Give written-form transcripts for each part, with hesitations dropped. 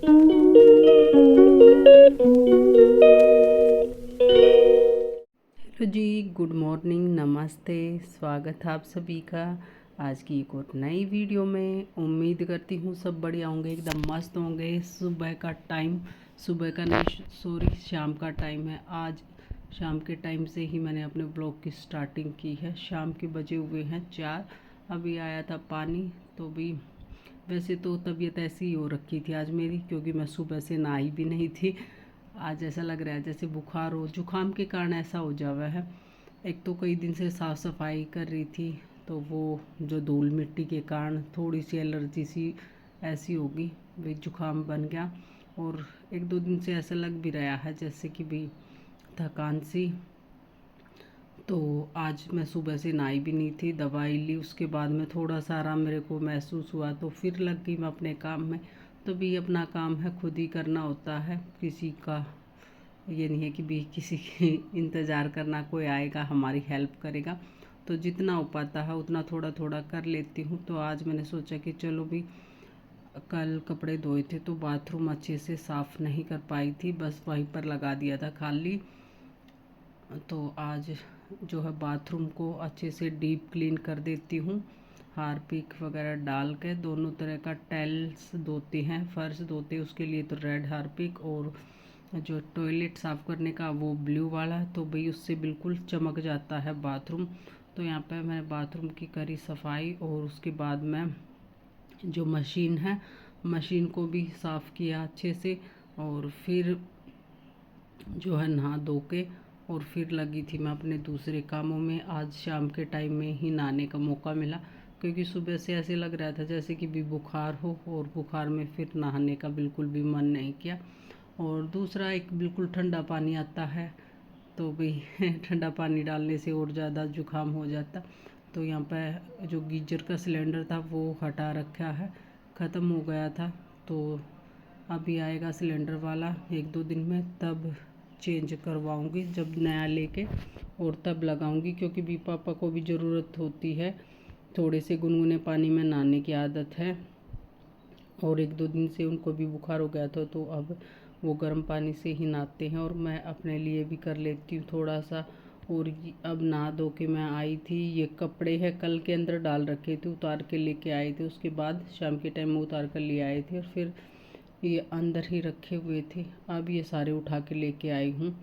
Hello जी, good morning, नमस्ते। स्वागत है आप सभी का आज की एक और नई वीडियो में। उम्मीद करती हूँ सब बढ़िया होंगे, एकदम मस्त होंगे। सुबह का टाइम, सुबह का नहीं सॉरी शाम का टाइम है। आज शाम के टाइम से ही मैंने अपने ब्लॉग की स्टार्टिंग की है। शाम के बजे हुए हैं 4। अभी आया था पानी, तो भी वैसे तो तबीयत ऐसी ही हो रखी थी आज मेरी, क्योंकि मैं सुबह से नहाई भी नहीं थी। आज ऐसा लग रहा है जैसे बुखार हो, जुकाम के कारण ऐसा हो जावा है। एक तो कई दिन से साफ़ सफाई कर रही थी, तो वो जो धूल मिट्टी के कारण थोड़ी सी एलर्जी सी ऐसी होगी, वे जुकाम बन गया। और एक दो दिन से ऐसा लग भी रहा है जैसे कि भी थकान सी। तो आज मैं सुबह से नहाई भी नहीं थी, दवाई ली, उसके बाद में थोड़ा सा आराम मेरे को महसूस हुआ, तो फिर लग गई मैं अपने काम में। तो भी अपना काम है खुद ही करना होता है, किसी का ये नहीं है कि भी किसी की इंतज़ार करना कोई आएगा हमारी हेल्प करेगा। तो जितना हो पाता है उतना थोड़ा थोड़ा कर लेती हूँ। तो आज मैंने सोचा कि चलो भी, कल कपड़े धोए थे तो बाथरूम अच्छे से साफ़ नहीं कर पाई थी, बस वहीं पर लगा दिया था खाली। तो आज जो है बाथरूम को अच्छे से डीप क्लीन कर देती हूँ। हार्पिक वगैरह डाल के दोनों तरह का टाइल्स धोते हैं, फर्श धोते हैं, उसके लिए तो रेड हार्पिक, और जो टॉयलेट साफ़ करने का वो ब्लू वाला, तो भाई उससे बिल्कुल चमक जाता है बाथरूम। तो यहाँ पे मैंने बाथरूम की करी सफाई, और उसके बाद में जो मशीन है, मशीन को भी साफ़ किया अच्छे से। और फिर जो है नहा धो के और फिर लगी थी मैं अपने दूसरे कामों में। आज शाम के टाइम में ही नहाने का मौका मिला, क्योंकि सुबह से ऐसे लग रहा था जैसे कि भी बुखार हो, और बुखार में फिर नहाने का बिल्कुल भी मन नहीं किया। और दूसरा, एक बिल्कुल ठंडा पानी आता है, तो भाई ठंडा पानी डालने से और ज़्यादा जुकाम हो जाता। तो यहाँ पे जो गीजर का सिलेंडर था वो हटा रखा है, ख़त्म हो गया था। तो अभी आएगा सिलेंडर वाला एक दो दिन में, तब चेंज करवाऊँगी जब नया लेके, और तब लगाऊँगी, क्योंकि भी पापा को भी ज़रूरत होती है। थोड़े से गुनगुने पानी में नहाने की आदत है, और एक दो दिन से उनको भी बुखार हो गया था, तो अब वो गर्म पानी से ही नहाते हैं। और मैं अपने लिए भी कर लेती हूँ थोड़ा सा। और अब नहा धो के मैं आई थी, ये कपड़े हैं कल के अंदर डाल रखे थे, उतार के लेके आए थे, उसके बाद शाम के टाइम में उतार कर ले आए थे, और फिर ये अंदर ही रखे हुए थे। अब ये सारे उठा के लेके आई हूँ।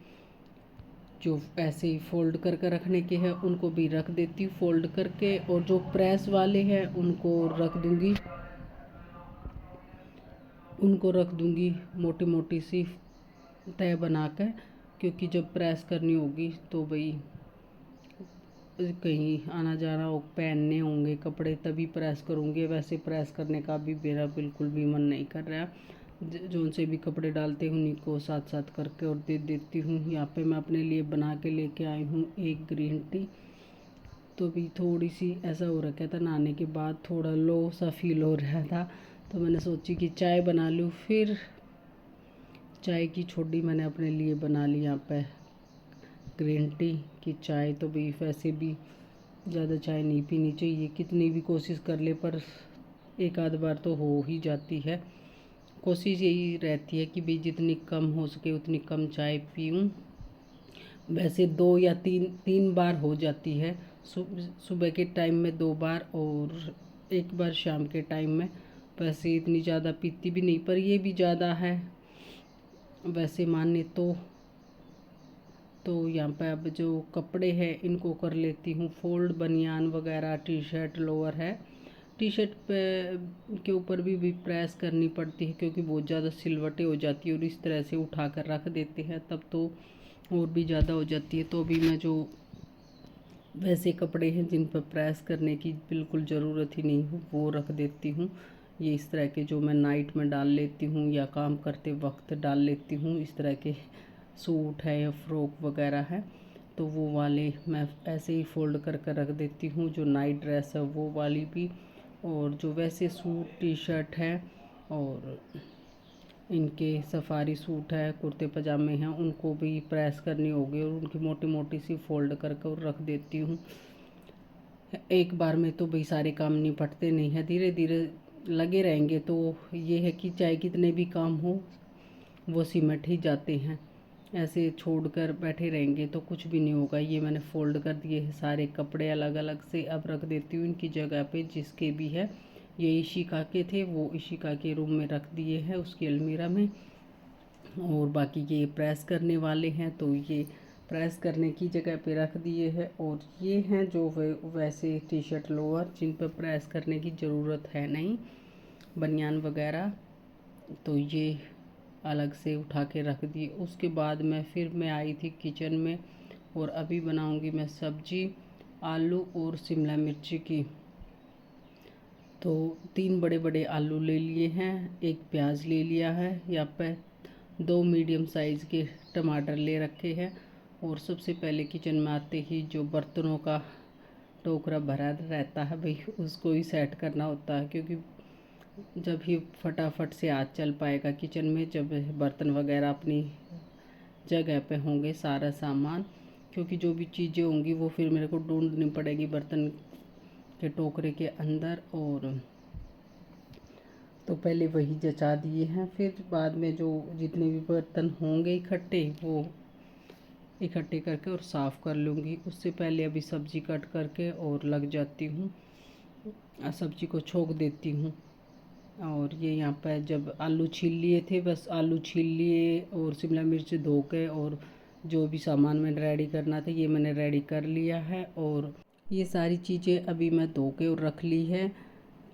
जो ऐसे ही फोल्ड करके रखने के हैं उनको भी रख देती हूँ फोल्ड करके, और जो प्रेस वाले हैं उनको रख दूँगी, मोटी मोटी सी तय बना कर। क्योंकि जब प्रेस करनी होगी तो भाई कहीं आना जाना हो, पहनने होंगे कपड़े, तभी प्रेस करूँगी। वैसे प्रेस करने का भी मेरा बिल्कुल भी मन नहीं कर रहा। जो उनसे भी कपड़े डालते हैं उन्हीं को साथ साथ करके और दे देती हूँ। यहाँ पे मैं अपने लिए बना के लेके आई हूँ एक ग्रीन टी। तो भी थोड़ी सी ऐसा हो रखा था, नहाने के बाद थोड़ा लो सा फील हो रहा था, तो मैंने सोची कि चाय बना लूँ। फिर चाय की छोटी मैंने अपने लिए बना ली यहाँ पे ग्रीन टी की चाय। तो भी वैसे भी ज़्यादा चाय नहीं पीनी चाहिए, कितनी भी कोशिश कर ले पर एक आध बार तो हो ही जाती है। कोशिश यही रहती है कि भाई जितनी कम हो सके उतनी कम चाय पीऊँ। वैसे दो या तीन तीन बार हो जाती है, सुबह के टाइम में दो बार, और एक बार शाम के टाइम में। वैसे इतनी ज़्यादा पीती भी नहीं, पर ये भी ज़्यादा है वैसे माने तो यहाँ पे अब जो कपड़े हैं इनको कर लेती हूँ फोल्ड। बनियान वगैरह, टी शर्ट, लोअर है। टी शर्ट पे के ऊपर भी प्रेस करनी पड़ती है, क्योंकि बहुत ज़्यादा सिलवटें हो जाती है, और इस तरह से उठा कर रख देते हैं तब तो और भी ज़्यादा हो जाती है। तो अभी मैं जो वैसे कपड़े हैं जिन पर प्रेस करने की बिल्कुल ज़रूरत ही नहीं हो वो रख देती हूँ। ये इस तरह के जो मैं नाइट में डाल लेती हूँ या काम करते वक्त डाल लेती हूँ, इस तरह के सूट है या फ्रॉक वगैरह है, तो वो वाले मैं ऐसे ही फोल्ड कर कर रख देती हूँ। जो नाइट ड्रेस है वो वाली भी, और जो वैसे सूट टी शर्ट है, और इनके सफारी सूट है, कुर्ते पजामे हैं, उनको भी प्रेस करनी होगी, और उनकी मोटी मोटी सी फोल्ड करके और रख देती हूँ। एक बार में तो भाई सारे काम निपटते नहीं हैं, धीरे धीरे लगे रहेंगे तो ये है कि चाहे कितने भी काम हो वो सिमट ही जाते हैं। ऐसे छोड़कर बैठे रहेंगे तो कुछ भी नहीं होगा। ये मैंने फ़ोल्ड कर दिए हैं सारे कपड़े अलग अलग से। अब रख देती हूँ इनकी जगह पे जिसके भी है। ये इशिका के थे, वो इशिका के रूम में रख दिए हैं उसकी अलमीरा में। और बाकी ये प्रेस करने वाले हैं तो ये प्रेस करने की जगह पे रख दिए हैं। और ये हैं जो वैसे टी शर्ट लोअर जिन पर प्रेस करने की ज़रूरत है नहीं, बनियान वगैरह, तो ये अलग से उठा के रख दिए। उसके बाद मैं आई थी किचन में और अभी बनाऊंगी मैं सब्जी आलू और शिमला मिर्ची की। तो 3 बड़े बड़े आलू ले लिए हैं, एक प्याज ले लिया है, यहाँ पे 2 मीडियम साइज़ के टमाटर ले रखे हैं। और सबसे पहले किचन में आते ही जो बर्तनों का टोकरा भरा रहता है भाई उसको ही सेट करना होता है, क्योंकि जब ही फटाफट से हाथ चल पाएगा किचन में जब बर्तन वगैरह अपनी जगह पे होंगे सारा सामान। क्योंकि जो भी चीज़ें होंगी वो फिर मेरे को ढूंढनी पड़ेगी बर्तन के टोकरे के अंदर। और तो पहले वही जचा दिए हैं, फिर बाद में जो जितने भी बर्तन होंगे इकट्ठे वो इकट्ठे करके और साफ़ कर लूँगी। उससे पहले अभी सब्ज़ी कट करके और लग जाती हूँ, सब्ज़ी को छोंक देती हूँ। और ये यहाँ पर जब आलू छील लिए थे, बस आलू छील लिए और शिमला मिर्च धो के और जो भी सामान मैंने रेडी करना था ये मैंने रेडी कर लिया है। और ये सारी चीज़ें अभी मैं धो के और रख ली है,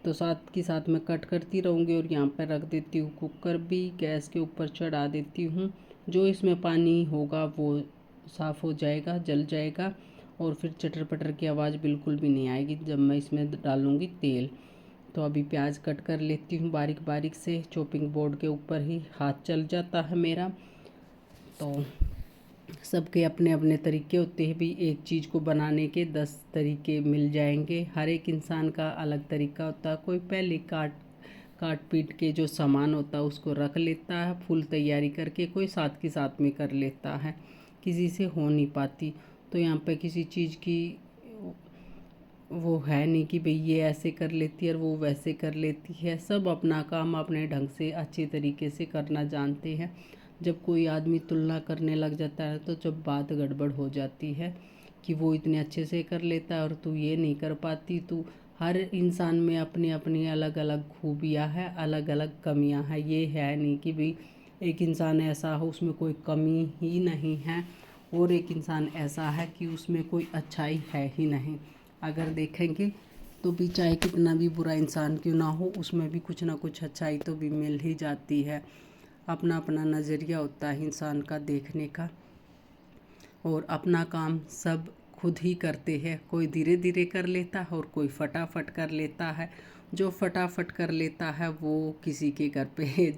तो साथ के साथ मैं कट करती रहूँगी। और यहाँ पर रख देती हूँ कुकर भी, गैस के ऊपर चढ़ा देती हूँ। जो इसमें पानी होगा वो साफ़ हो जाएगा, जल जाएगा और फिर चटर पटर की आवाज़ बिल्कुल भी नहीं आएगी जब मैं इसमें डालूँगी तेल। तो अभी प्याज कट कर लेती हूँ बारीक बारीक से, चॉपिंग बोर्ड के ऊपर ही हाथ चल जाता है मेरा। तो सबके अपने अपने तरीके होते हैं भी, एक चीज़ को बनाने के 10 तरीके मिल जाएंगे। हर एक इंसान का अलग तरीका होता है। कोई पहले काट पीट के जो सामान होता है उसको रख लेता है फुल तैयारी करके, कोई साथ के साथ में कर लेता है, किसी से हो नहीं पाती। तो यहाँ पे किसी चीज़ की वो है नहीं कि भाई ये ऐसे कर लेती है और वो वैसे कर लेती है। सब अपना काम अपने ढंग से अच्छे तरीके से करना जानते हैं। जब कोई आदमी तुलना करने लग जाता है तो जब बात गड़बड़ हो जाती है कि वो इतने अच्छे से कर लेता है और तू ये नहीं कर पाती। तो हर इंसान में अपनी अपनी अलग अलग खूबियाँ हैं, अलग अलग कमियाँ हैं। ये है नहीं कि भाई एक इंसान ऐसा हो उसमें कोई कमी ही नहीं है और एक इंसान ऐसा है कि उसमें कोई अच्छाई है ही नहीं। अगर देखेंगे तो भी चाहे कितना भी बुरा इंसान क्यों ना हो उसमें भी कुछ ना कुछ अच्छाई तो भी मिल ही जाती है। अपना अपना नज़रिया होता है इंसान का देखने का। और अपना काम सब खुद ही करते हैं, कोई धीरे धीरे कर लेता है और कोई फटाफट कर लेता है। जो फटाफट कर लेता है वो किसी के घर पे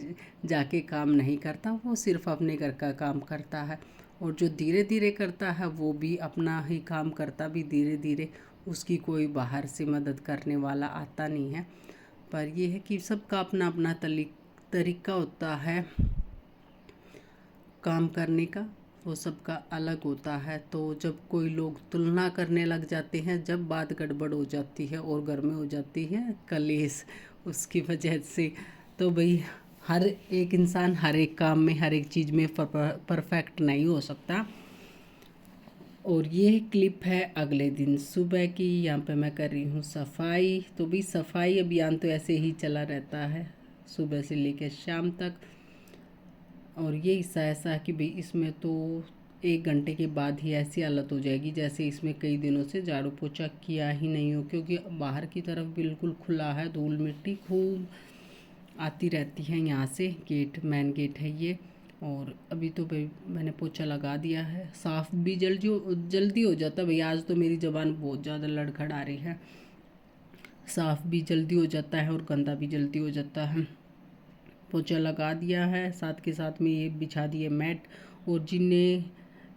जाके काम नहीं करता, वो सिर्फ अपने घर का काम करता है। और जो धीरे धीरे करता है वो भी अपना ही काम करता भी धीरे धीरे, उसकी कोई बाहर से मदद करने वाला आता नहीं है। पर यह है कि सबका अपना अपना तरीका होता है काम करने का, वो सबका अलग होता है। तो जब कोई लोग तुलना करने लग जाते हैं, जब बात गड़बड़ हो जाती है और घर में हो जाती है कलेश उसकी वजह से, तो भाई हर एक इंसान हर एक काम में हर एक चीज़ में परफेक्ट नहीं हो सकता। और ये क्लिप है अगले दिन सुबह की। यहाँ पे मैं कर रही हूँ सफाई। तो भी सफाई अभियान तो ऐसे ही चला रहता है सुबह से लेकर शाम तक। और ये हिस्सा ऐसा है कि भाई इसमें तो 1 घंटे के बाद ही ऐसी हालत हो जाएगी जैसे इसमें कई दिनों से झाड़ू पोछा किया ही नहीं हो, क्योंकि बाहर की तरफ बिल्कुल खुला है, धूल मिट्टी खूब आती रहती है यहाँ से। गेट मेन गेट है ये। और अभी तो भाई मैंने पोछा लगा दिया है, साफ़ भी जल्दी हो जाता है। भाई आज तो मेरी ज़बान बहुत ज़्यादा लड़खड़ा रही है। साफ़ भी जल्दी हो जाता है और गंदा भी जल्दी हो जाता है। पोछा लगा दिया है, साथ के साथ में ये बिछा दिए मैट। और जिन्हें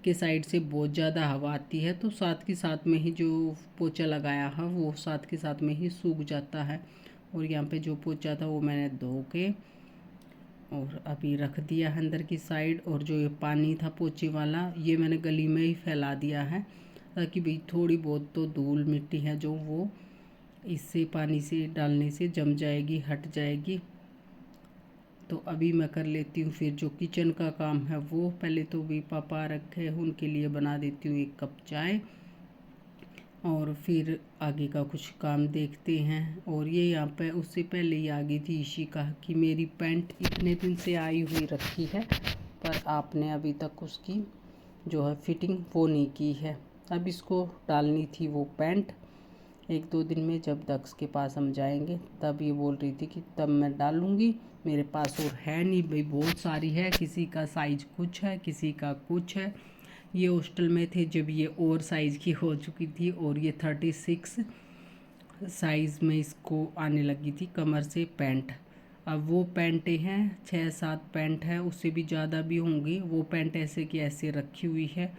के साइड से बहुत ज़्यादा हवा आती है तो साथ के साथ में ही जो पोछा लगाया है वो साथ के साथ में ही सूख जाता है। और यहाँ पे जो पोछा था वो मैंने धो के और अभी रख दिया है अंदर की साइड। और जो ये पानी था पोछे वाला ये मैंने गली में ही फैला दिया है, ताकि भाई थोड़ी बहुत तो धूल मिट्टी है जो वो इससे पानी से डालने से जम जाएगी, हट जाएगी। तो अभी मैं कर लेती हूँ फिर जो किचन का काम है वो। पहले तो भी पापा रखे हैं, उनके लिए बना देती हूँ 1 कप चाय और फिर आगे का कुछ काम देखते हैं। और ये यहाँ पे उससे पहले ही आ गई थी इशिका कि मेरी पैंट इतने दिन से आई हुई रखी है पर आपने अभी तक उसकी जो है फिटिंग वो नहीं की है। अब इसको डालनी थी वो पैंट 1-2 दिन में, जब दक्ष के पास हम जाएंगे तब ये बोल रही थी कि तब मैं डालूँगी। मेरे पास और है नहीं भाई, बहुत सारी है, किसी का साइज कुछ है, किसी का कुछ है। ये हॉस्टल में थे जब ये और साइज़ की हो चुकी थी और ये 36 साइज़ में इसको आने लगी थी कमर से पैंट। अब वो पैंटें हैं 6-7 पैंट है, उससे भी ज़्यादा भी होंगी। वो पैंट ऐसे की ऐसे रखी हुई है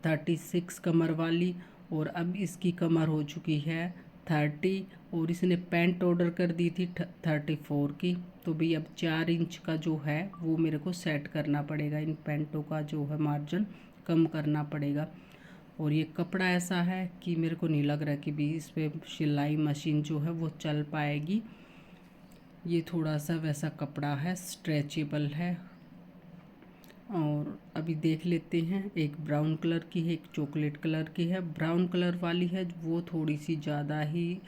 36 कमर वाली, और अब इसकी कमर हो चुकी है 30 और इसने पैंट ऑर्डर कर दी थी 34 की। तो भाई अब 4 इंच का जो है वो मेरे को सेट करना पड़ेगा, इन पैंटों का जो है मार्जिन कम करना पड़ेगा। और ये कपड़ा ऐसा है कि मेरे को नहीं लग रहा कि भी इस पर सिलाई मशीन जो है वो चल पाएगी। ये थोड़ा सा वैसा कपड़ा है, स्ट्रेचेबल है। और अभी देख लेते हैं, एक ब्राउन कलर की है, एक चॉकलेट कलर की है। ब्राउन कलर वाली है वो थोड़ी सी ज़्यादा ही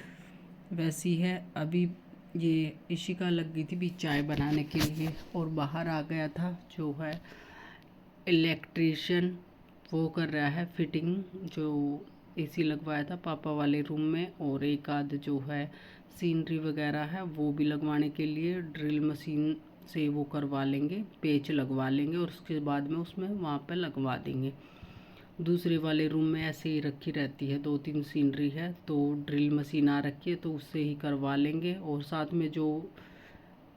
वैसी है। अभी ये इशिका लग गई थी भी चाय बनाने के लिए और बाहर आ गया था जो है इलेक्ट्रीशियन, वो कर रहा है फिटिंग जो एसी लगवाया था पापा वाले रूम में। और एक आध जो है सीनरी वगैरह है वो भी लगवाने के लिए ड्रिल मशीन से वो करवा लेंगे, पेच लगवा लेंगे और उसके बाद में उसमें वहाँ पे लगवा देंगे। दूसरे वाले रूम में ऐसे ही रखी रहती है, 2-3 सीनरी है तो ड्रिल मशीन आ रखी है तो उससे ही करवा लेंगे और साथ में जो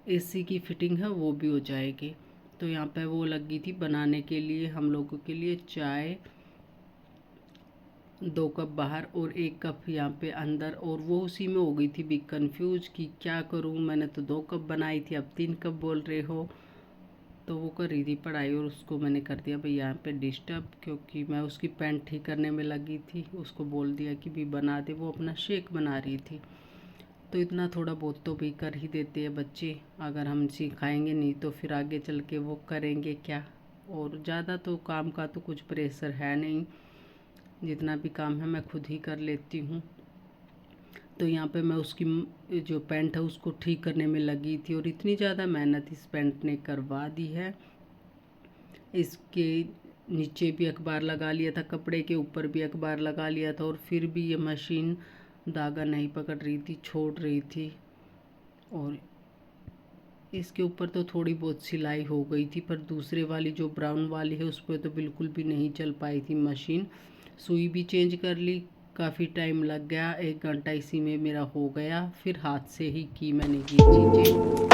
एसी की फिटिंग है वो भी हो जाएगी। तो यहाँ पे वो लगी थी बनाने के लिए हम लोगों के लिए चाय, 2 कप बाहर और 1 कप यहाँ पे अंदर। और वो उसी में हो गई थी भी कंफ्यूज कि क्या करूँ, मैंने तो 2 कप बनाई थी अब 3 कप बोल रहे हो। तो वो कर रही थी पढ़ाई और उसको मैंने कर दिया भाई यहाँ पे डिस्टर्ब, क्योंकि मैं उसकी पैंट ठीक करने में लगी थी। उसको बोल दिया कि भी बना दे, वो अपना शेक बना रही थी। तो इतना थोड़ा बहुत तो भी कर ही देते हैं बच्चे, अगर हम सिखाएंगे नहीं तो फिर आगे चल के वो करेंगे क्या। और ज़्यादा तो काम का तो कुछ प्रेशर है नहीं, जितना भी काम है मैं खुद ही कर लेती हूँ। तो यहाँ पे मैं उसकी जो पैंट है उसको ठीक करने में लगी थी और इतनी ज़्यादा मेहनत इस पैंट ने करवा दी है। इसके नीचे भी अखबार लगा लिया था, कपड़े के ऊपर भी अखबार लगा लिया था और फिर भी ये मशीन धागा नहीं पकड़ रही थी, छोड़ रही थी। और इसके ऊपर तो थोड़ी बहुत सिलाई हो गई थी पर दूसरे वाली जो ब्राउन वाली है उस पर तो बिल्कुल भी नहीं चल पाई थी मशीन। सुई भी चेंज कर ली, काफ़ी टाइम लग गया, 1 घंटा इसी में मेरा हो गया। फिर हाथ से ही की मैंने ये चीज़ें।